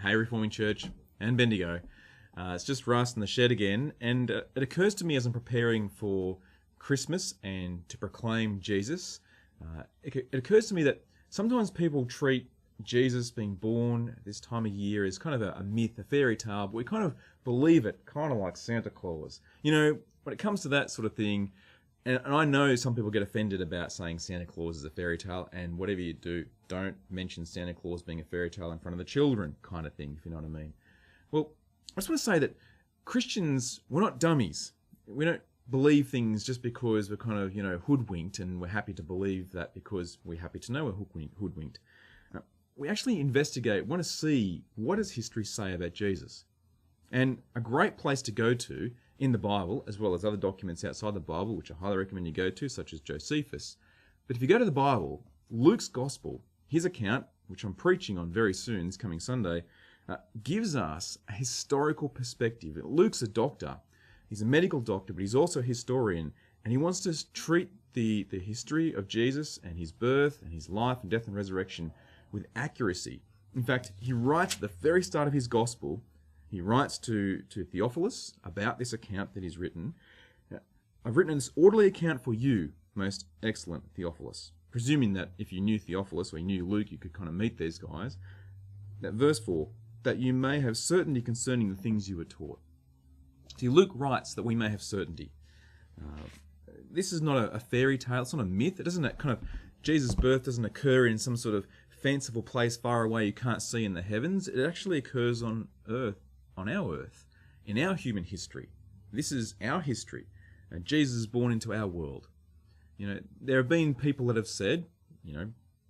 Hey Reforming Church and Bendigo. It's just Russ in the shed again, and it occurs to me as I'm preparing for Christmas and to proclaim Jesus, it occurs to me that sometimes people treat Jesus being born at this time of year as kind of a myth, a fairy tale, but we kind of believe it, kind of like Santa Claus. You know, when it comes to that sort of thing, and I know some people get offended about saying Santa Claus is a fairy tale, and whatever you do, don't mention Santa Claus being a fairy tale in front of the children, kind of thing, if you know what I mean. Well, I just want to say that Christians, we're not dummies. We don't believe things just because we're kind of, hoodwinked, and we're happy to believe that because we're happy to know we're hoodwinked. We actually investigate, want to see what does history say about Jesus. And a great place to go to in the Bible, as well as other documents outside the Bible, which I highly recommend you go to, such as Josephus. But if you go to the Bible, Luke's Gospel, his account, which I'm preaching on very soon, this coming Sunday, gives us a historical perspective. Luke's a doctor. He's a medical doctor, but he's also a historian, and he wants to treat the history of Jesus and his birth and his life and death and resurrection with accuracy. In fact, he writes at the very start of his Gospel, he writes to Theophilus about this account that he's written. I've written this orderly account for you, most excellent Theophilus. Presuming that if you knew Theophilus or you knew Luke, you could kind of meet these guys. That verse 4, that you may have certainty concerning the things you were taught. See, Luke writes that we may have certainty. This is not a fairy tale, it's not a myth. It doesn't kind of, Jesus' birth doesn't occur in some sort of fanciful place far away you can't see in the heavens. It actually occurs on earth, on our earth, in our human history. This is our history. And Jesus is born into our world. There have been people that have said,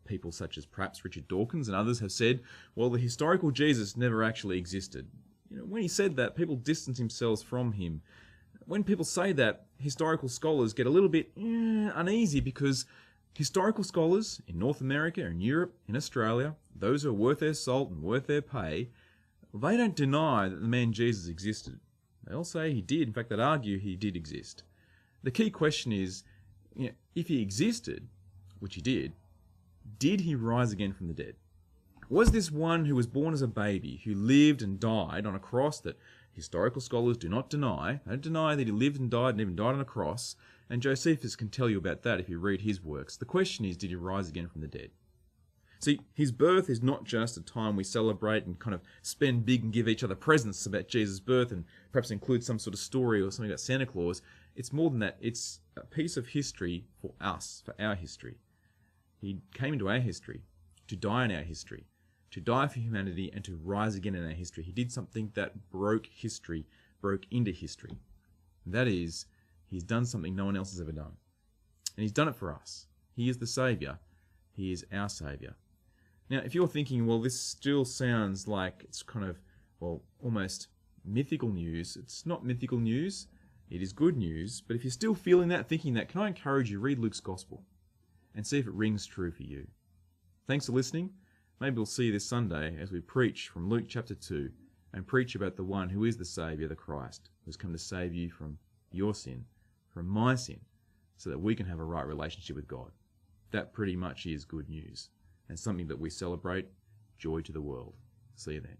people such as perhaps Richard Dawkins and others have said, well, the historical Jesus never actually existed. When he said that, people distance themselves from him. When people say that, historical scholars get a little bit uneasy because historical scholars in North America, in Europe, in Australia, those who are worth their salt and worth their pay, they don't deny that the man Jesus existed. They'll say he did. In fact, they'd argue he did exist. The key question is, if he existed, which he did he rise again from the dead? Was this one who was born as a baby, who lived and died on a cross that historical scholars do not deny? They don't deny that he lived and died and even died on a cross, and Josephus can tell you about that if you read his works. The question is, did he rise again from the dead? See, his birth is not just a time we celebrate and kind of spend big and give each other presents about Jesus' birth and perhaps include some sort of story or something about Santa Claus. It's more than that. It's a piece of history for us, for our history. He came into our history to die in our history, to die for humanity and to rise again in our history. He did something that broke history, broke into history. And that is, he's done something no one else has ever done. And he's done it for us. He is the Saviour. He is our Saviour. Now, if you're thinking, well, this still sounds like it's kind of, almost mythical news. It's not mythical news. It is good news. But if you're still feeling that, thinking that, can I encourage you, read Luke's Gospel and see if it rings true for you. Thanks for listening. Maybe we'll see you this Sunday as we preach from Luke chapter 2 and preach about the one who is the Saviour, the Christ, who's come to save you from your sin, from my sin, so that we can have a right relationship with God. That pretty much is good news and something that we celebrate, joy to the world. See you then.